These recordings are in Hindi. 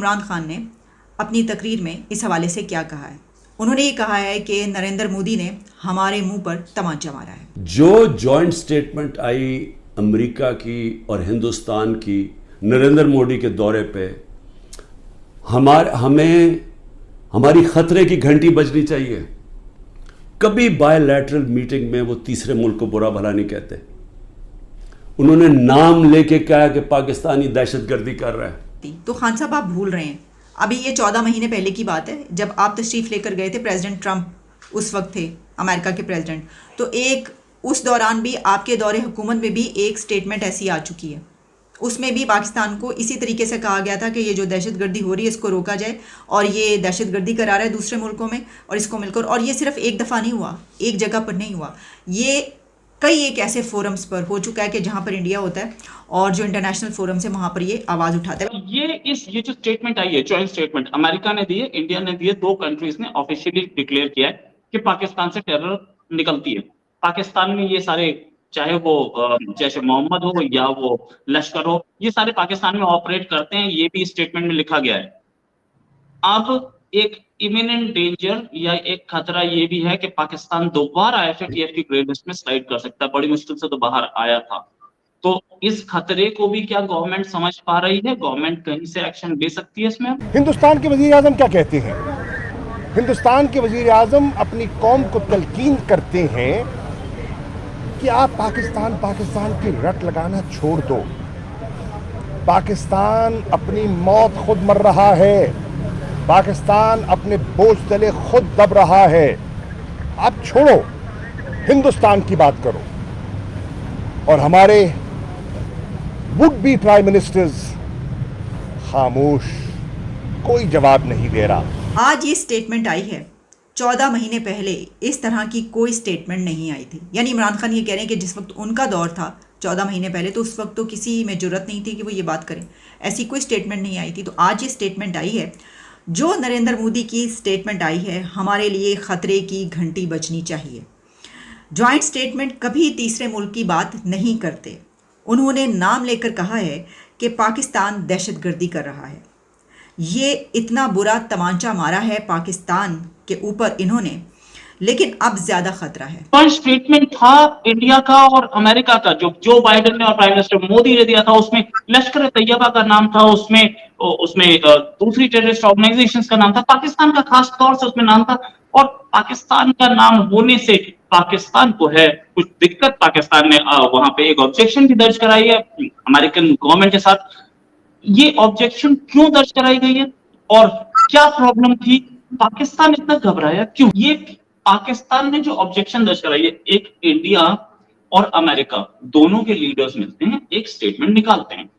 इमरान खान ने अपनी तकरीर में इस हवाले से क्या कहा है। उन्होंने ये कहा है कि नरेंद्र मोदी ने हमारे मुंह पर तमाचा मारा है। जो जॉइंट स्टेटमेंट आई अमेरिका की और हिंदुस्तान की नरेंद्र मोदी के दौरे पे, हमें हमारी खतरे की घंटी बजनी चाहिए। कभी बायलैटरल मीटिंग में वो तीसरे मुल्क को बुरा भला नहीं कहते। उन्होंने नाम लेके कहा कि पाकिस्तानी दहशतगर्दी कर रहा है। तो खान साहब, आप भूल रहे हैं, अभी ये 14 महीने पहले की बात है जब आप तशरीफ़ लेकर गए थे। प्रेसिडेंट ट्रंप उस वक्त थे, अमेरिका के प्रेसिडेंट। तो एक उस दौरान भी आपके दौरे हुकूमत में भी एक स्टेटमेंट ऐसी आ चुकी है। उसमें भी पाकिस्तान को इसी तरीके से कहा गया था कि ये जो दहशतगर्दी हो रही है इसको रोका जाए, और ये दहशतगर्दी करा रहा है दूसरे मुल्कों में और इसको मिलकर। और ये सिर्फ एक दफ़ा नहीं हुआ, एक जगह पर नहीं हुआ, ये कई एक ऐसे फोरम्स पर हो चुका है कि जहाँ पर इंडिया होता है और जो इंटरनेशनल फोरम से वहाँ पर ये आवाज़ उठाता है। ये जो स्टेटमेंट आई है, जॉइंट स्टेटमेंट अमेरिका ने दी है, इंडिया ने दी है, दो कंट्रीज ने ऑफिशियली डिक्लेयर किया है कि पाकिस्तान से टेरर निकलती है। पाकिस्तान में ये सारे, चाहे वो जैसे मोहम्मद हो या वो लश्कर हो, ये सारे पाकिस्तान में ऑपरेट करते हैं। ये भी स्टेटमेंट में लिखा गया है। अब एक इमिनेंट डेंजर या एक खतरा ये भी है कि पाकिस्तान दोबारा एफएटीएफ की ग्रे लिस्ट में स्लाइड कर सकता है। बड़ी मुश्किल से तो बाहर आया था। तो इस खतरे को भी क्या गवर्नमेंट समझ पा रही है? गवर्नमेंट कहीं से एक्शन ले सकती है इसमें? हिंदुस्तान के वजीर आजम क्या कहते हैं? हिंदुस्तान के वजीर आजम अपनी कौम को तलकीन करते हैं कि आप पाकिस्तान की रट लगाना छोड़ दो। पाकिस्तान अपनी मौत खुद मर रहा है। पाकिस्तान अपने बोझ तले खुद दब रहा है। आप छोड़ो, हिंदुस्तान की बात करो। और हमारे वुड बी प्राइम मिनिस्टर्स खामोश, कोई जवाब नहीं दे रहा। आज ये स्टेटमेंट आई है, 14 महीने पहले इस तरह की कोई स्टेटमेंट नहीं आई थी। यानी इमरान खान ये कह रहे हैं कि जिस वक्त उनका दौर था 14 महीने पहले, तो उस वक्त तो किसी में जुर्रत नहीं थी कि वो ये बात करें। ऐसी कोई स्टेटमेंट नहीं आई थी। तो आज ये स्टेटमेंट आई है, जो नरेंद्र मोदी की स्टेटमेंट आई है, हमारे लिए खतरे की घंटी बजनी चाहिए। जॉइंट स्टेटमेंट कभी तीसरे मुल्क की बात नहीं करते। उन्होंने नाम लेकर कहा है कि पाकिस्तान दहशतगर्दी कर रहा है। ये इतना बुरा तमांचा मारा है पाकिस्तान के ऊपर इन्होंने, लेकिन अब ज्यादा खतरा है। जॉइंट स्टेटमेंट था इंडिया का और अमेरिका का, जो जो बाइडेन ने और प्राइम मिनिस्टर मोदी ने दिया था। उसमें लश्कर तैयबा का नाम था, उसमें उसमें दूसरी टेररिस्ट ऑर्गेनाइजेशंस का नाम था, पाकिस्तान का खास तौर से उसमें नाम था। और पाकिस्तान का नाम होने से पाकिस्तान को है कुछ दिक्कत। पाकिस्तान ने वहां पे एक ऑब्जेक्शन भी दर्ज कराई है अमेरिकन गवर्नमेंट के साथ। ये ऑब्जेक्शन क्यों दर्ज कराई गई है और क्या प्रॉब्लम थी? पाकिस्तान इतना घबराया क्यों? ये पाकिस्तान ने जो ऑब्जेक्शन दर्ज कराई है, एक इंडिया और अमेरिका दोनों के लीडर्स मिलते हैं, एक स्टेटमेंट निकालते हैं।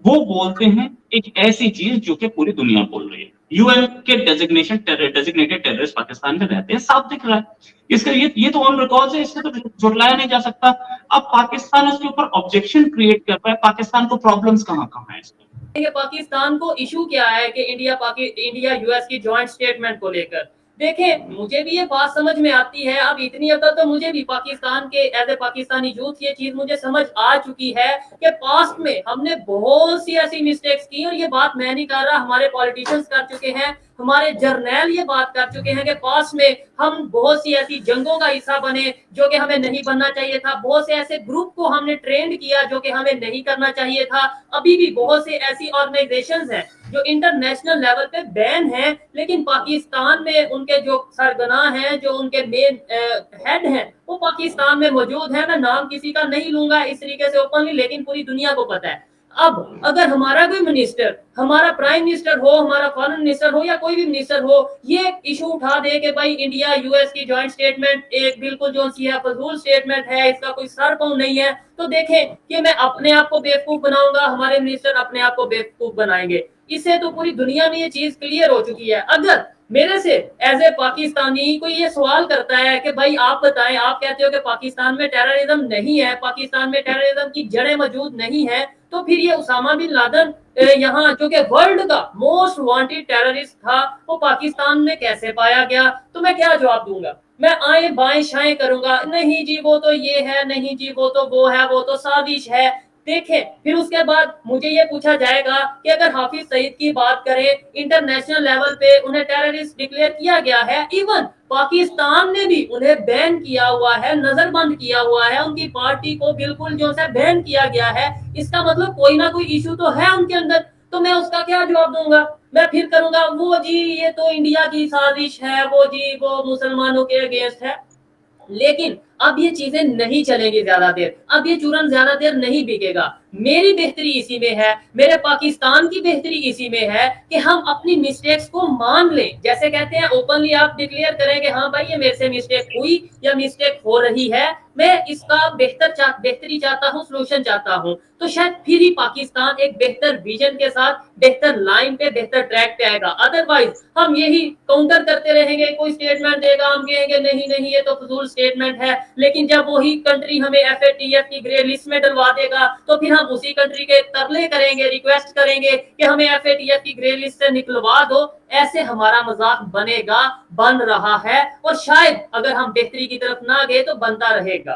वो बोलते हैं एक ऐसी चीज जो कि पूरी दुनिया बोल रही है। यूएन के डेजिग्नेटेड टेररिस्ट पाकिस्तान में रहते हैं, साफ दिख रहा है। इसका ये तो ऑन रिकॉर्ड है, इससे तो झुटलाया नहीं जा सकता। अब पाकिस्तान उसके ऊपर ऑब्जेक्शन क्रिएट कर पाए, पाकिस्तान को प्रॉब्लम्स कहां कहां है इसमें? पाकिस्तान को इशू क्या है कि इंडिया यूएस की जॉइंट स्टेटमेंट को लेकर? देखें, मुझे भी ये बात समझ में आती है। अब इतनी अकल तो मुझे भी पाकिस्तान के एज ए पाकिस्तानी यूथ ये चीज मुझे समझ आ चुकी है कि पास्ट में हमने बहुत सी ऐसी मिस्टेक्स की। और ये बात मैं नहीं कर रहा, हमारे पॉलिटिशियंस कर चुके हैं, हमारे जर्नैल ये बात कर चुके हैं कि पास्ट में हम बहुत सी ऐसी जंगों का हिस्सा बने जो कि हमें नहीं बनना चाहिए था। बहुत से ऐसे ग्रुप को हमने ट्रेंड किया जो कि हमें नहीं करना चाहिए था। अभी भी बहुत से ऐसी ऑर्गेनाइजेशंस हैं जो इंटरनेशनल लेवल पे बैन है, लेकिन पाकिस्तान में उनके जो सरगना हैं, जो उनके मेन हेड हैं, वो पाकिस्तान में मौजूद है। मैं नाम किसी का नहीं लूंगा इस तरीके से ओपनली, लेकिन पूरी दुनिया को पता है। अब अगर हमारा कोई मिनिस्टर, हमारा प्राइम मिनिस्टर हो, हमारा फॉरेन मिनिस्टर हो या कोई भी मिनिस्टर हो, ये इशू उठा दे कि भाई इंडिया यूएस की जॉइंट स्टेटमेंट एक बिल्कुल जो सी है फजूल स्टेटमेंट है, इसका कोई सर पांव नहीं है, तो देखें कि मैं अपने आप को बेवकूफ बनाऊंगा, हमारे मिनिस्टर अपने आप को बेवकूफ बनाएंगे। इससे तो पूरी दुनिया में ये चीज क्लियर हो चुकी है। अगर मेरे से एज ए पाकिस्तानी कोई ये सवाल करता है कि भाई आप बताएं, आप कहते हो कि पाकिस्तान में टेररिज्म नहीं है, पाकिस्तान में टेररिज्म की जड़ें मौजूद नहीं है, तो फिर ये उसामा बिन लादेन यहाँ जो कि वर्ल्ड का मोस्ट वांटेड टेररिस्ट था, वो पाकिस्तान में कैसे पाया गया? तो मैं क्या जवाब दूंगा? मैं आए बाएं शाएं करूंगा, नहीं जी वो तो ये है, नहीं जी वो तो वो है, वो तो साजिश है। देखें, फिर उसके बाद मुझे ये पूछा जाएगा कि अगर हाफिज सईद की बात करें, इंटरनेशनल लेवल पे उन्हें टेररिस्ट डिक्लेयर किया गया है, इवन पाकिस्तान ने भी उन्हें बैन किया हुआ है, नजरबंद किया हुआ है, उनकी पार्टी को बिल्कुल जो है बैन किया गया है। इसका मतलब कोई ना कोई इशू तो है उनके अंदर। तो मैं उसका क्या जवाब दूंगा? मैं फिर करूंगा वो जी ये तो इंडिया की साजिश है, वो जी वो मुसलमानों के अगेंस्ट है। लेकिन अब ये चीजें नहीं चलेंगी ज्यादा देर, अब ये चूरन ज्यादा देर नहीं बिकेगा। मेरी बेहतरी इसी में है, मेरे पाकिस्तान की बेहतरी इसी में है कि हम अपनी मिस्टेक्स को मान लें। जैसे कहते हैं ओपनली आप डिक्लेयर करें कि हाँ भाई ये मेरे से मिस्टेक हुई या मिस्टेक हो रही है, मैं इसका बेहतरी चाहता हूँ, सोल्यूशन चाहता हूँ। तो शायद फिर ही पाकिस्तान एक बेहतर विजन के साथ बेहतर लाइन पे बेहतर ट्रैक पे आएगा। अदरवाइज हम यही काउंटर करते रहेंगे, कोई स्टेटमेंट देगा हम कहेंगे नहीं नहीं ये तो फजूल स्टेटमेंट है, लेकिन जब वही कंट्री हमें FATF की ग्रे लिस्ट में डलवा देगा तो फिर हम उसी कंट्री के तरले करेंगे, रिक्वेस्ट करेंगे कि हमें FATF की ग्रे लिस्ट से निकलवा दो। ऐसे हमारा मजाक बनेगा, बन रहा है और शायद अगर हम बेहतरी की तरफ ना गए तो बनता रहेगा।